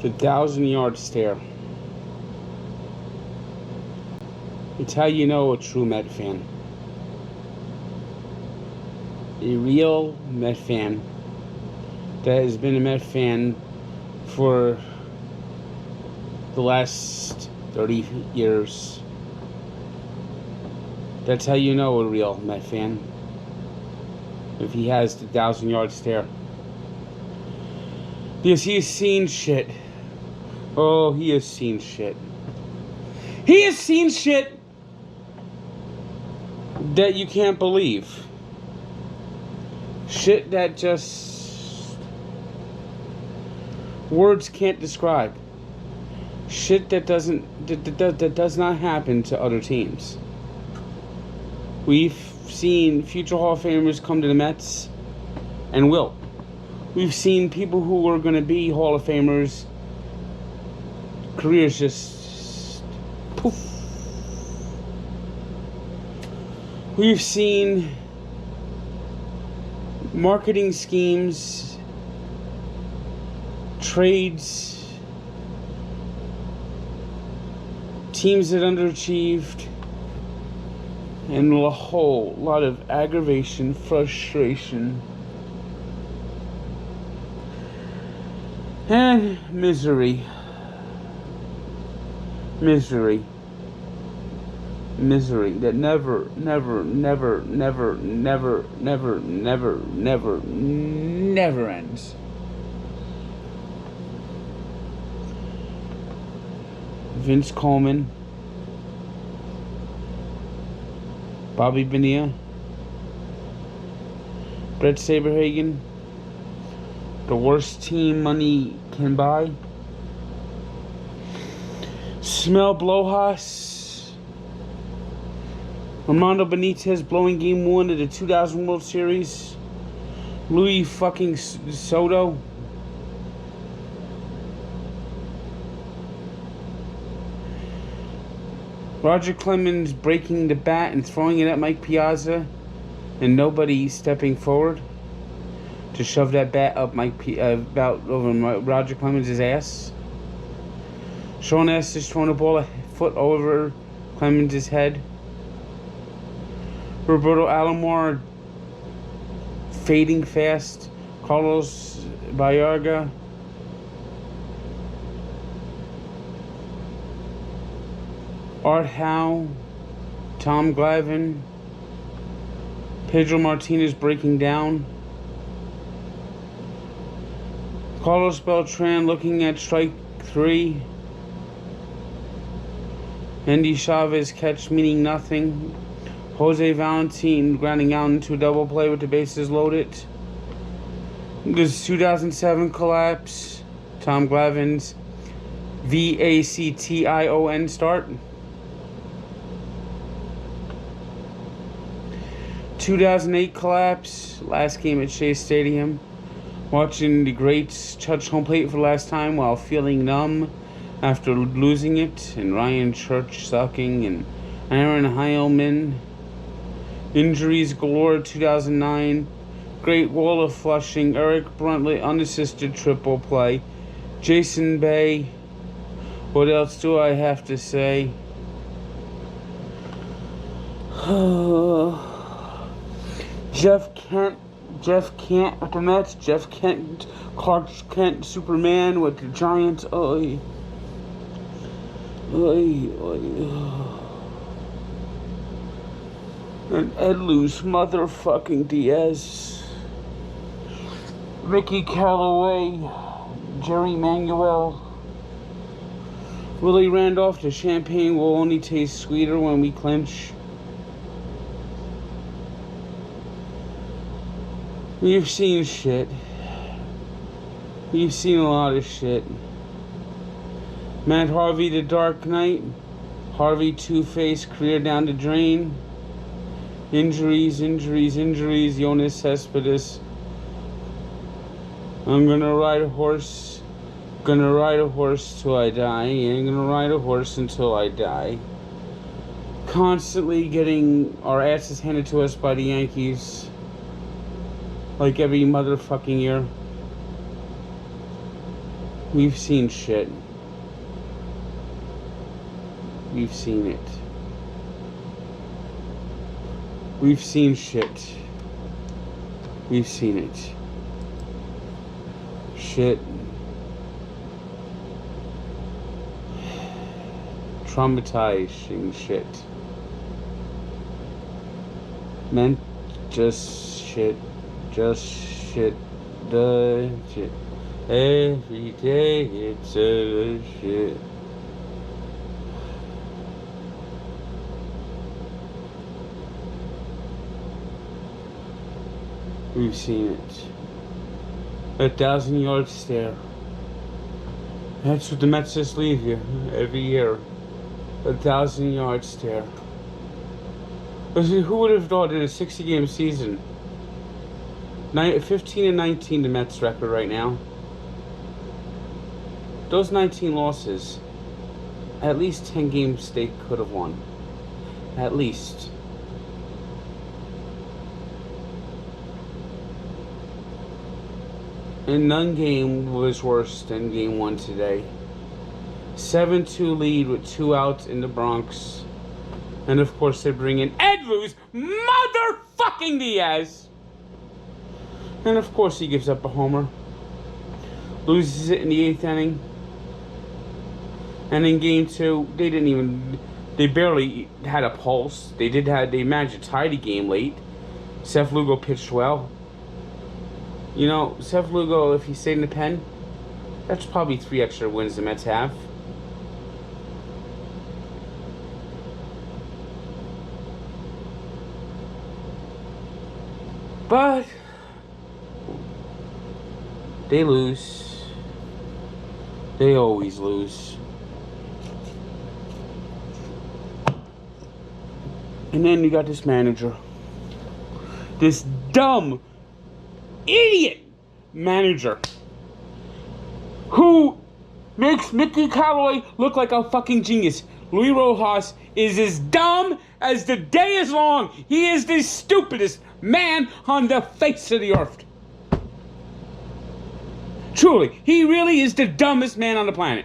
The 1,000-yard stare. It's how you know a true Met fan. A real Met fan that has been a Met fan for the last 30 years. That's how you know a real Met fan. If he has the 1,000-yard stare. Because he has seen shit. Oh, he has seen shit. He has seen shit that you can't believe. Shit that just words can't describe. Shit that does not happen to other teams. We've seen future Hall of Famers come to the Mets and will. We've seen people who are going to be Hall of Famers, careers just poof. We've seen marketing schemes, trades, teams that underachieved, and a whole lot of aggravation, frustration, and misery. Misery that never ends. Vince Coleman, Bobby Bonilla, Brett Saberhagen, the worst team money can buy. Smell Blojas, Armando Benitez blowing Game 1 of the 2000 World Series, Louis fucking Soto, Roger Clemens breaking the bat and throwing it at Mike Piazza, and nobody stepping forward to shove that bat up over Roger Clemens' ass. Sean Estes throwing a ball a foot over Clemens' head. Roberto Alomar fading fast. Carlos Baerga. Art Howe. Tom Glavine. Pedro Martinez breaking down. Carlos Beltran looking at strike 3. Andy Chavez catch meaning nothing. Jose Valentin grounding out into a double play with the bases loaded. This 2007 collapse. Tom Glavine's VACTION start. 2008 collapse. Last game at Shea Stadium. Watching the greats touch home plate for the last time while feeling numb after losing it, and Ryan Church sucking, and Aaron Heilman. Injuries galore 2009. Great Wall of Flushing. Eric Bruntley unassisted triple play. Jason Bay. What else do I have to say? Jeff Kent with the Mets. Jeff Kent, Clark Kent, Superman with the Giants. Oy. And Ed Luz motherfucking Diaz. Ricky Callaway. Jerry Manuel. Willie Randolph. The champagne will only taste sweeter when we clinch. We've seen shit. We've seen a lot of shit. Matt Harvey, the Dark Knight. Harvey, Two-Face, career down the drain. Injuries. Yoenis Cespedes. I'm gonna ride a horse. Gonna ride a horse till I die. Ain't gonna ride a horse until I die. Constantly getting our asses handed to us by the Yankees. Like every motherfucking year. We've seen shit. We've seen it. We've seen shit. We've seen it. Shit. Traumatizing shit. Meant just shit. Just shit. The shit. Every day it's a shit. We've seen it. 1,000-yard stare. That's what the Mets just leave you every year. 1,000-yard stare. Who would have thought in a 60-game season? 15-19 the Mets record right now. Those 19 losses, at least 10 games they could have won. At least. And none game was worse than game 1 today. 7-2 lead with 2 outs in the Bronx. And of course they bring in Edluz motherfucking Diaz. And of course he gives up a homer. Loses it in the 8th inning. And in game 2, they barely had a pulse. They managed to tie the game late. Seth Lugo pitched well. You know, Seth Lugo, if he stayed in the pen, that's probably 3 extra wins the Mets have. But they lose. They always lose. And then you got this manager. This dumb idiot manager who makes Mickey Callaway look like a fucking genius. Luis Rojas is as dumb as the day is long. He is the stupidest man on the face of the earth. Truly, he really is the dumbest man on the planet.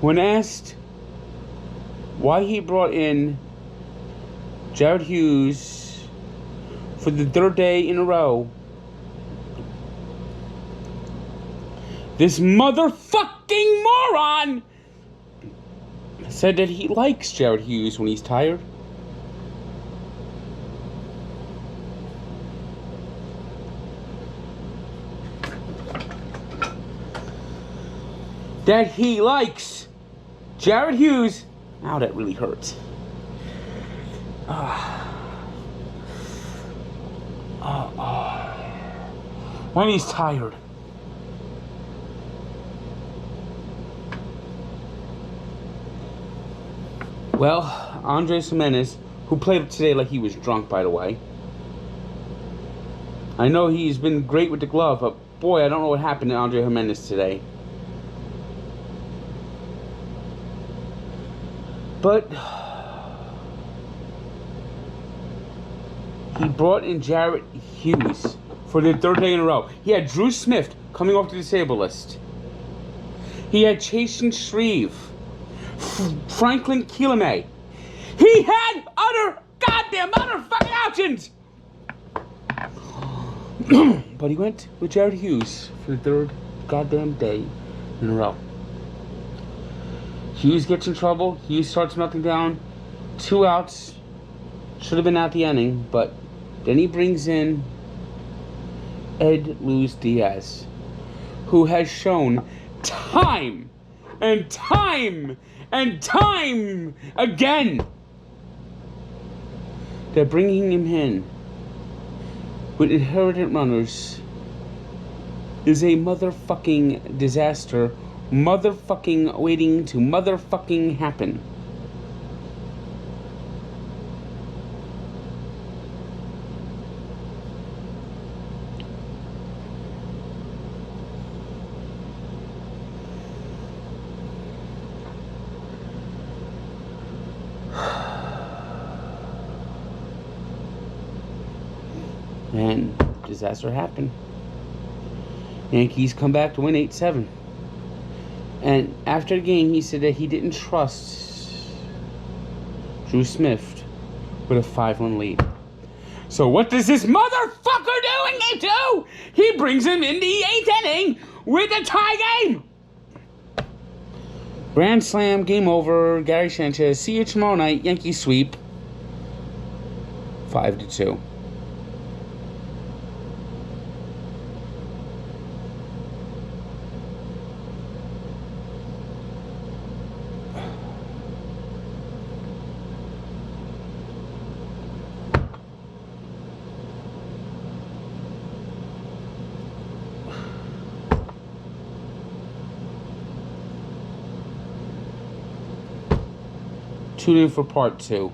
When asked why he brought in Jared Hughes for the 3rd day in a row, this motherfucking moron said that he likes Jared Hughes when he's tired. That he likes Jared Hughes. Ow, that really hurts. When he's tired. Well, Andres Gimenez, who played today like he was drunk, by the way. I know he's been great with the glove, but boy, I don't know what happened to Andres Gimenez today. But he brought in Jared Hughes for the 3rd day in a row. He had Drew Smith coming off the disabled list. He had Chasen Shreve, Franklin Kilame. He had other fucking options. But he went with Jared Hughes for the 3rd goddamn day in a row. Hughes gets in trouble. Hughes starts melting down. 2 outs. Should have been out the inning, but then he brings in Edluz Diaz, who has shown time and time and time again that bringing him in with inherited runners is a motherfucking disaster, motherfucking waiting to motherfucking happen. And disaster happened. Yankees come back to win 8-7. And after the game, he said that he didn't trust Drew Smith with a 5-1 lead. So what does this motherfucker do in game 2? He brings him in the 8th inning with a tie game. Grand slam, game over. Gary Sanchez. See you tomorrow night. Yankees sweep. 5-2. Tune in for part 2.